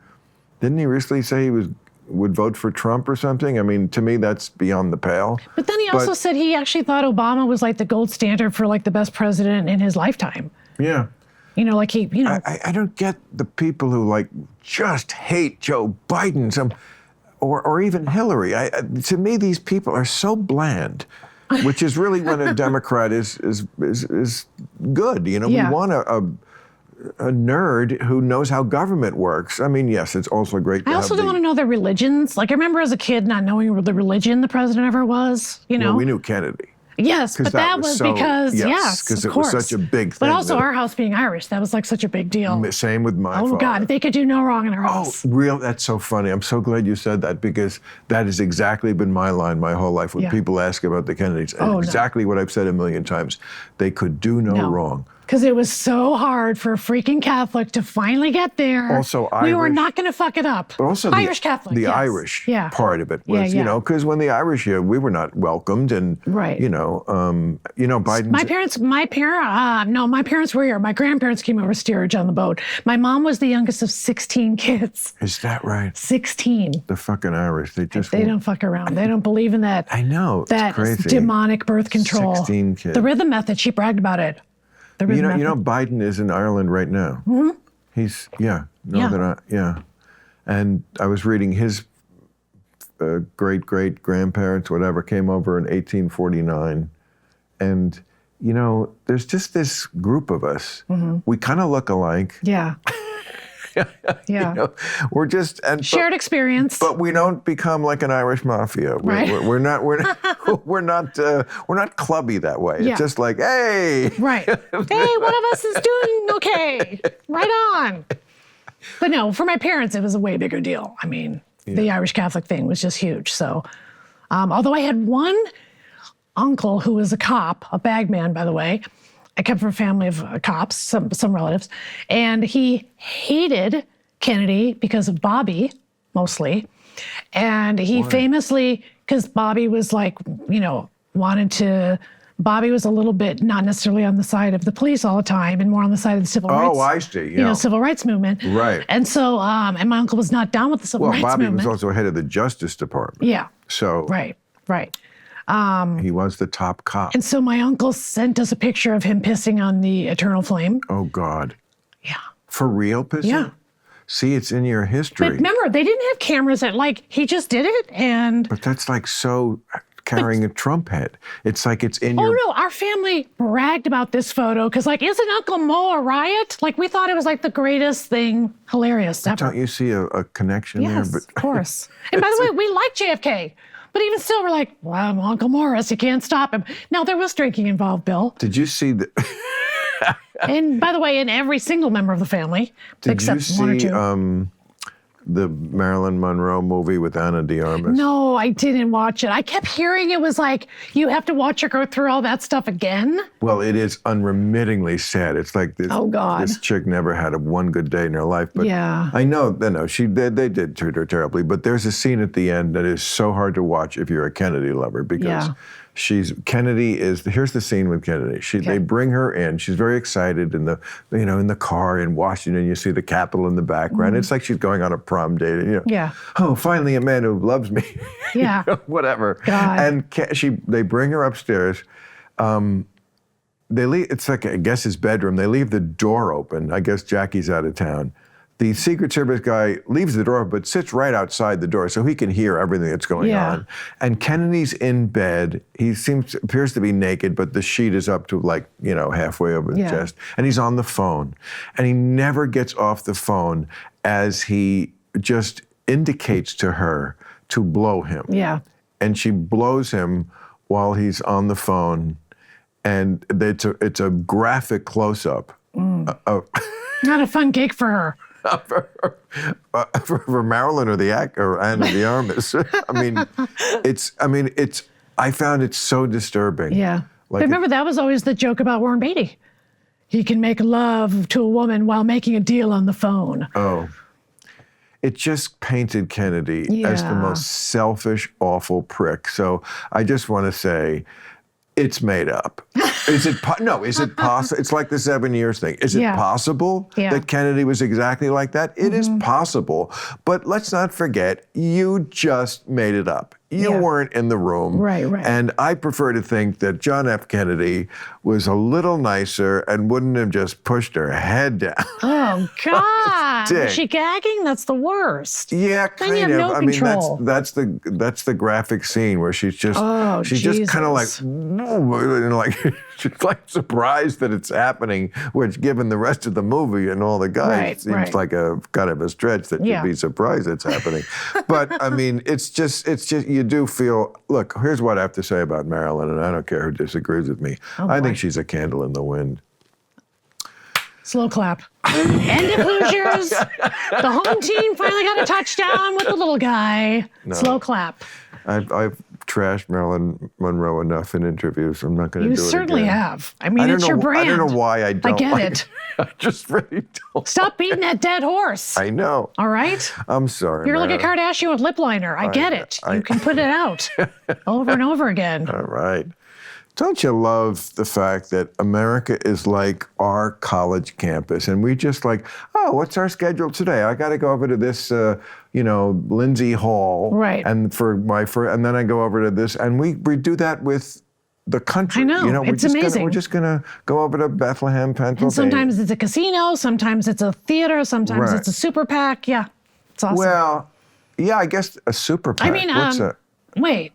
didn't he recently say he would vote for Trump or something? I mean, to me, that's beyond the pale. But then he also said he actually thought Obama was like the gold standard for like the best president in his lifetime. Yeah. I don't get the people who just hate Joe Biden. Or even Hillary. To me, these people are so bland, which is really when a Democrat is good. We want a nerd who knows how government works. I mean, yes, it's also great. I also don't want to know their religions. Like I remember as a kid not knowing the religion the president ever was. Well, we knew Kennedy. Yes, but that was because, because it was such a big thing. But also our house being Irish, that was like such a big deal. Same with my father. Oh God, they could do no wrong in our house. Oh, that's so funny. I'm so glad you said that, because that has exactly been my line my whole life when people ask about the Kennedys. Exactly what I've said a million times. They could do no wrong. Because it was so hard for a freaking Catholic to finally get there. Also Irish. We were not going to fuck it up. But also Irish Catholic. The Irish part of it was, because when the Irish here, we were not welcomed, and Biden's... My parents were here. My grandparents came over steerage on the boat. My mom was the youngest of 16 kids. Is that right? 16. The fucking Irish, they don't fuck around. They don't believe in that. I know, it's that crazy. Demonic birth control. 16 kids. The rhythm method. She bragged about it. Biden is in Ireland right now. Mm-hmm. He's and I was reading his great grandparents, whatever, came over in 1849, and there's just this group of us. Mm-hmm. We kind of look alike. Yeah. Yeah. You know, we're just Shared experience. but we don't become like an Irish mafia. Right. We're not we're not clubby that way. Yeah. It's just like, hey. Right. Hey, one of us is doing okay. Right on. But no, for my parents, it was a way bigger deal. I mean, the Irish Catholic thing was just huge. So, although I had one uncle who was a cop, a bagman, by the way. I come from a family of cops, some relatives, and he hated Kennedy because of Bobby, mostly. And he famously, because Bobby was like, you know, Bobby was a little bit not necessarily on the side of the police all the time and more on the side of the civil rights. Oh, I see. You know, civil rights movement. Right. And so, and my uncle was not down with the civil rights Bobby movement. was also head of the Justice Department. Yeah. So. Right. He was the top cop. And so my uncle sent us a picture of him pissing on the eternal flame. Oh, God. Yeah. For real pissing? Yeah. See, it's in your history. But remember, they didn't have cameras he just did it and... But that's like so carrying a Trump head. It's like it's in Oh, your... no, our family bragged about this photo because isn't Uncle Mo a riot? Like we thought it was like the greatest thing, hilarious ever. Don't you see a connection Yes, there? of course. And by the way, we like JFK. But even still, we're like, well, Uncle Morris, you can't stop him. Now, there was drinking involved, Bill. Did you see the... And by the way, in every single member of the family, except one or two. The Marilyn Monroe movie with Ana de Armas? No, I didn't watch it. I kept hearing it was like, you have to watch her go through all that stuff again. Well, it is unremittingly sad. It's like this, Oh, God. This chick never had one good day in her life. But Yeah. I know, they did treat her terribly. But there's a scene at the end that is so hard to watch if you're a Kennedy lover because here's the scene with Kennedy. They bring her in. She's very excited in the car in Washington. You see the Capitol in the background. It's like she's going on a prom date. And, oh, finally a man who loves me. Yeah. Whatever. God. And they bring her upstairs. They leave. It's like I guess his bedroom. They leave the door open. I guess Jackie's out of town. The Secret Service guy leaves the door, but sits right outside the door so he can hear everything that's going on. And Kennedy's in bed. He appears to be naked, but the sheet is up to halfway over the chest. And he's on the phone. And he never gets off the phone as he just indicates to her to blow him. Yeah. And she blows him while he's on the phone. And it's a graphic close-up. Not a fun gig for her. For Marilyn or Ana de Armas. I found it so disturbing. Yeah. But remember, that was always the joke about Warren Beatty. He can make love to a woman while making a deal on the phone. Oh. It just painted Kennedy as the most selfish, awful prick. So I just want to say, it's made up. Is it possible? It's like the 7 years thing. Is it possible that Kennedy was exactly like that? It is possible. But let's not forget, you just made it up. You weren't in the room. Right. And I prefer to think that John F. Kennedy was a little nicer and wouldn't have just pushed her head down. Oh, God. Is she gagging? That's the worst. Yeah, kind then you have of. No control. That's the graphic scene where she's just just kind of like, and like she's like surprised that it's happening, which given the rest of the movie and all the guys seems like a kind of a stretch that you'd be surprised it's happening. But I mean, it's just you do feel, look, here's what I have to say about Marilyn, and I don't care who disagrees with me. I think she's a candle in the wind. Slow clap. End of Hoosiers. The home team finally got a touchdown with the little guy. No. Slow clap. I've trashed Marilyn Monroe enough in interviews. I'm not going to do it again. You certainly have. I mean, it's your brand. I don't know why I don't. I get it. I just really don't. Stop beating that dead horse. I know. All right? I'm sorry, You're like a Kardashian with lip liner. I get it. You can put it out over and over again. All right. Don't you love the fact that America is like our college campus, and we just like, oh, what's our schedule today? I got to go over to this, Lindsay Hall, right? And and then I go over to this, and we do that with the country. I know, it's amazing. We're just gonna go over to Bethlehem, Pennsylvania. And sometimes it's a casino, sometimes it's a theater, sometimes it's a super PAC. Yeah, it's awesome. Well, yeah, I guess a super PAC. I mean, wait.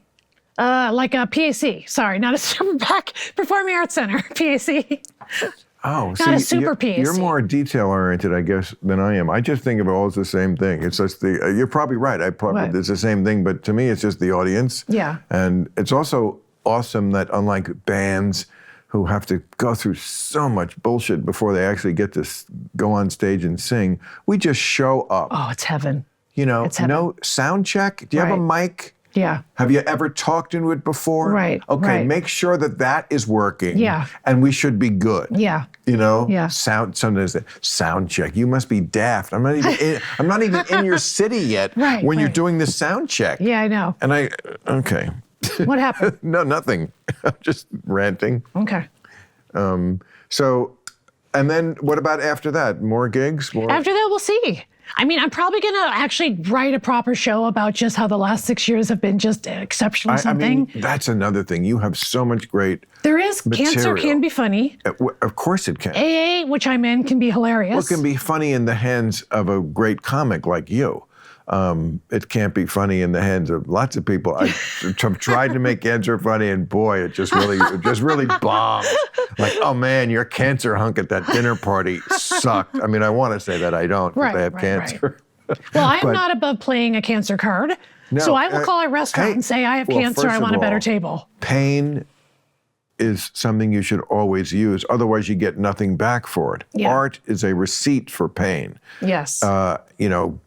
Like a PAC. Sorry, not a super PAC. Performing Arts Center, PAC. Oh, not a super piece. You're more detail-oriented, I guess, than I am. I just think of it all as the same thing. It's just you're probably right. It's the same thing, but to me, it's just the audience. Yeah. And it's also awesome that unlike bands who have to go through so much bullshit before they actually get to go on stage and sing, we just show up. Oh, it's heaven. You know, no sound check. Do you have a mic? Yeah. Have you ever talked into it before? Right. Okay, make sure that is working. Yeah. And we should be good. Yeah. You know? Yeah. Sometimes sound check. You must be daft. I'm not even in your city yet when you're doing the sound check. Yeah, I know. And okay. What happened? No, nothing. I'm just ranting. Okay. So, and then what about after that? More gigs? After that, we'll see. I mean, I'm probably going to actually write a proper show about just how the last 6 years have been just exceptional something. I mean, that's another thing. You have so much great There is. material. Cancer can be funny. Of course it can. AA, which I'm in, can be hilarious. Well, it can be funny in the hands of a great comic like you. It can't be funny in the hands of lots of people. I've tried to make cancer funny, and boy, it just really bombed. Like, oh man, your cancer hunk at that dinner party sucked. I mean, I want to say that I don't because I have cancer. Right. Well, I'm not above playing a cancer card. No, so I will call a restaurant and say, I have cancer, I want a better table. Pain is something you should always use. Otherwise, you get nothing back for it. Yeah. Art is a receipt for pain. Yes.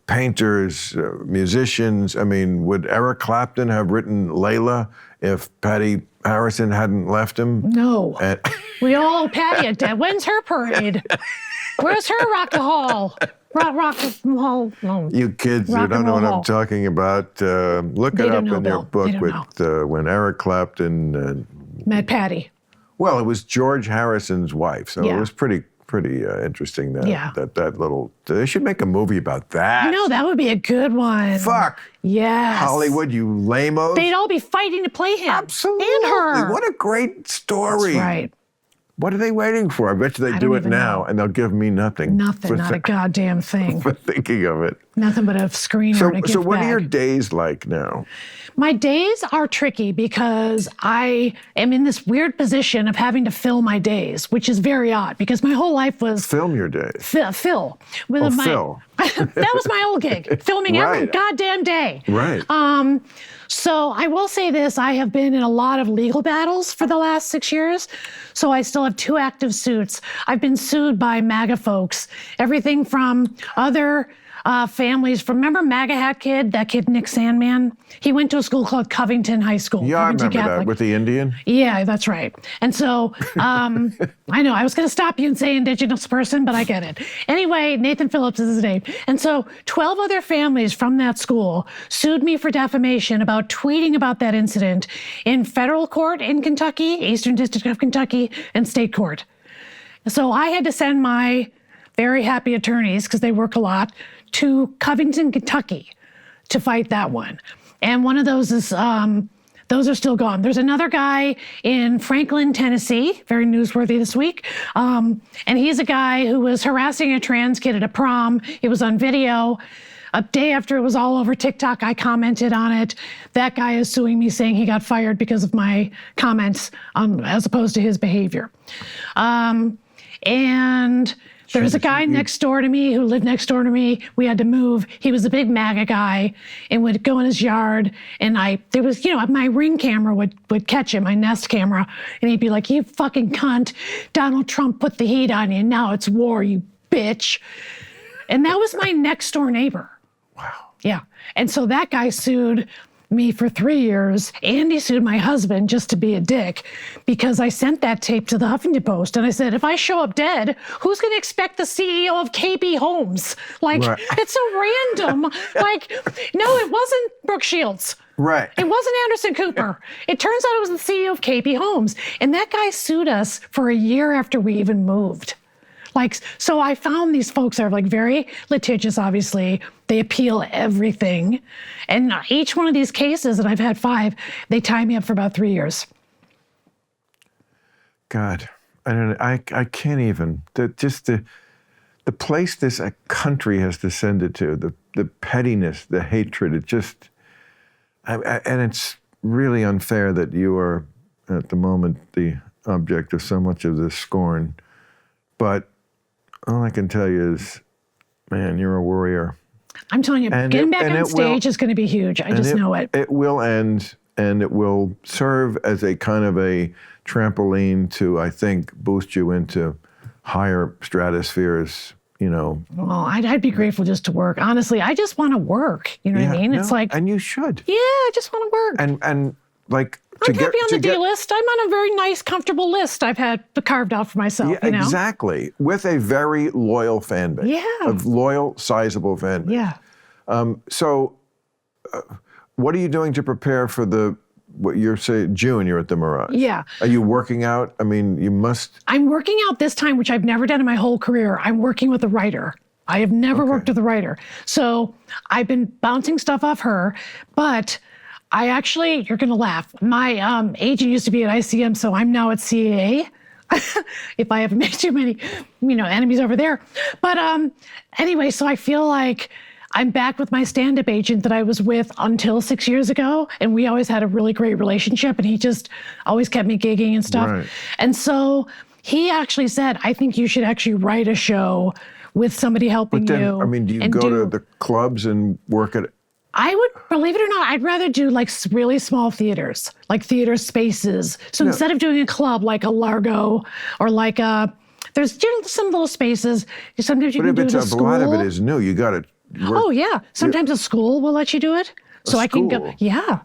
Painters, musicians. I mean, would Eric Clapton have written Layla if Patty Harrison hadn't left him? No. We all Patty at dead. When's her parade? Where's her rock the hall? Rock the hall. No. You kids who don't know what I'm talking about, look it up in your book with when Eric Clapton met Patty. Well, it was George Harrison's wife, so it was pretty interesting that little. They should make a movie about that. I know, that would be a good one. Fuck. Yes. Hollywood, you lame-os. They'd all be fighting to play him. Absolutely. And her. What a great story. That's right. What are they waiting for? I bet you they do it now, and they'll give me nothing. Nothing, not a goddamn thing. For thinking of it. Nothing but a screener and a gift So what bag. are your days like now? My days are tricky because I am in this weird position of having to fill my days, which is very odd because my whole life was... Film your days. Phil. Phil. That was my old gig, filming every goddamn day. Right. So I will say this, I have been in a lot of legal battles for the last 6 years. So I still have 2 active suits. I've been sued by MAGA folks, everything from other families. Remember MAGA hat kid, that kid Nick Sandman? He went to a school called Covington High School. Yeah, Covington I remember Catholic. that, with the Indian. Yeah, that's right. And so, I know, I was going to stop you and say indigenous person, but I get it. Anyway, Nathan Phillips is his name. And so 12 other families from that school sued me for defamation about tweeting about that incident in federal court in Kentucky, Eastern District of Kentucky, and state court. So I had to send my very happy attorneys, because they work a lot, to Covington, Kentucky to fight that one. And one of those is, those are still gone. There's another guy in Franklin, Tennessee, very newsworthy this week. And he's a guy who was harassing a trans kid at a prom. It was on video. A day after it was all over TikTok, I commented on it. That guy is suing me, saying he got fired because of my comments as opposed to his behavior. And there's a guy next door to me who lived next door to me. We had to move. He was a big MAGA guy and would go in his yard. And there was, my Ring camera would catch him, my Nest camera. And he'd be like, you fucking cunt. Donald Trump put the heat on you. Now it's war, you bitch. And that was my next door neighbor. Wow. Yeah. And so that guy sued me for 3 years, and he sued my husband just to be a dick because I sent that tape to the Huffington Post and I said, if I show up dead, who's going to expect the CEO of KB Homes? Like, It's so random. Like, no, it wasn't Brooke Shields. Right. It wasn't Anderson Cooper. It turns out it was the CEO of KB Homes. And that guy sued us for a year after we even moved. So I found these folks are very litigious, obviously. They appeal everything. And each one of these cases, and I've had 5, they tie me up for about 3 years. God, I can't even. The place this country has descended to, the pettiness, the hatred, and it's really unfair that you are, at the moment, the object of so much of this scorn But all I can tell you is, man, you're a warrior. I'm telling you, getting back on stage is going to be huge. I just know it. It will end, and it will serve as a kind of a trampoline to, I think, boost you into higher stratospheres, you know. Well, I'd be grateful just to work. Honestly, I just want to work. You know what I mean? It's like, and you should. Yeah, I just want to work. And like, I'm happy on the D list. I'm on a very nice, comfortable list I've had carved out for myself. Yeah, you know? Exactly. With a very loyal fan base. Yeah. A loyal, sizable fan base. Yeah. So, what are you doing to prepare for what you're saying, June, you're at the Mirage? Yeah. Are you working out? I mean, you must. I'm working out this time, which I've never done in my whole career. I'm working with a writer. I have never worked with a writer. So I've been bouncing stuff off her, but I actually, you're going to laugh. My agent used to be at ICM, so I'm now at CAA. If I haven't made too many, enemies over there. But anyway, so I feel like I'm back with my stand-up agent that I was with until 6 years ago, and we always had a really great relationship, and he just always kept me gigging and stuff. Right. And so he actually said, I think you should actually write a show with somebody helping you. I mean, do you go to the clubs and work at it? I would, believe it or not, I'd rather do like really small theaters, like theater spaces. So instead of doing a club like a Largo or like there's some little spaces, sometimes you can do it at a school. A lot of it is new. You got to. Oh, yeah. Sometimes a school will let you do it. So I can go. Yeah.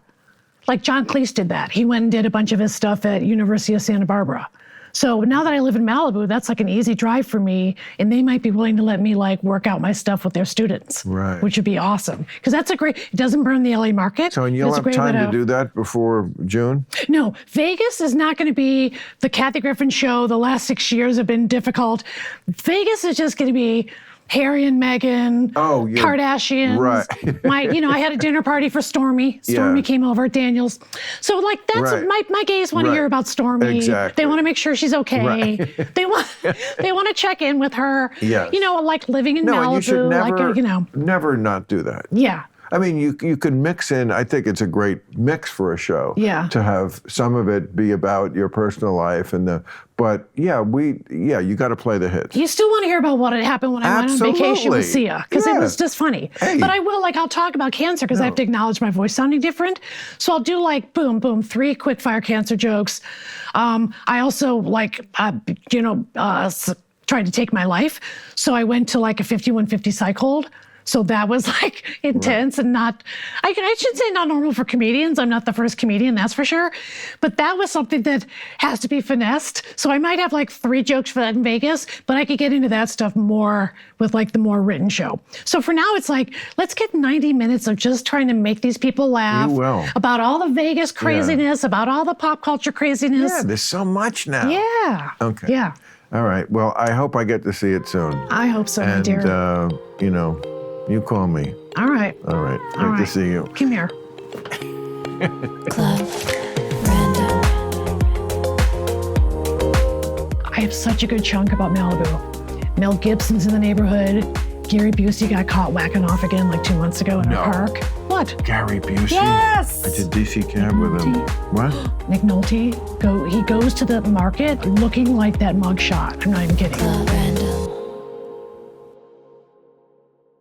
Like John Cleese did that. He went and did a bunch of his stuff at University of Santa Barbara. So now that I live in Malibu, that's like an easy drive for me. And they might be willing to let me like work out my stuff with their students. Right. Which would be awesome. Because that's it doesn't burn the LA market. So, and you'll have time to do that before June? No, Vegas is not going to be the Kathy Griffin show. The last 6 years have been difficult. Vegas is just going to be Harry and Meghan, Kardashians. Right. I had a dinner party for Stormy. Stormy came over at Daniel's. So like that's my gays want to hear about Stormy. Exactly. They want to make sure she's okay. Right. They want to check in with her. Yes. Like living in Malibu. And you should never not do that. Yeah. I mean, you could mix in, I think it's a great mix for a show. Yeah. To have some of it be about your personal life you got to play the hits. You still want to hear about what had happened when I went on vacation with Sia, because it was just funny. Hey. But I will, I'll talk about cancer because I have to acknowledge my voice sounding different. So I'll do boom, boom, 3 quick fire cancer jokes. I also tried to take my life. So I went to a 5150 psych hold. So that was intense and I should say not normal for comedians. I'm not the first comedian, that's for sure. But that was something that has to be finessed. So I might have 3 jokes for that in Vegas, but I could get into that stuff more with the more written show. So for now, it's let's get 90 minutes of just trying to make these people laugh about all the Vegas craziness, about all the pop culture craziness. Yeah, there's so much now. Yeah. Okay. Yeah. All right. Well, I hope I get to see it soon. I hope so, my dear. And, you call me. All right. All right. Great to see you. Come here. Club Random. I have such a good chunk about Malibu. Mel Gibson's in the neighborhood. Gary Busey got caught whacking off again 2 months ago in a park. What? Gary Busey? Yes! I did DC Cab with him. What? Nick Nolte. He goes to the market looking like that mugshot. I'm not even kidding. Club Random.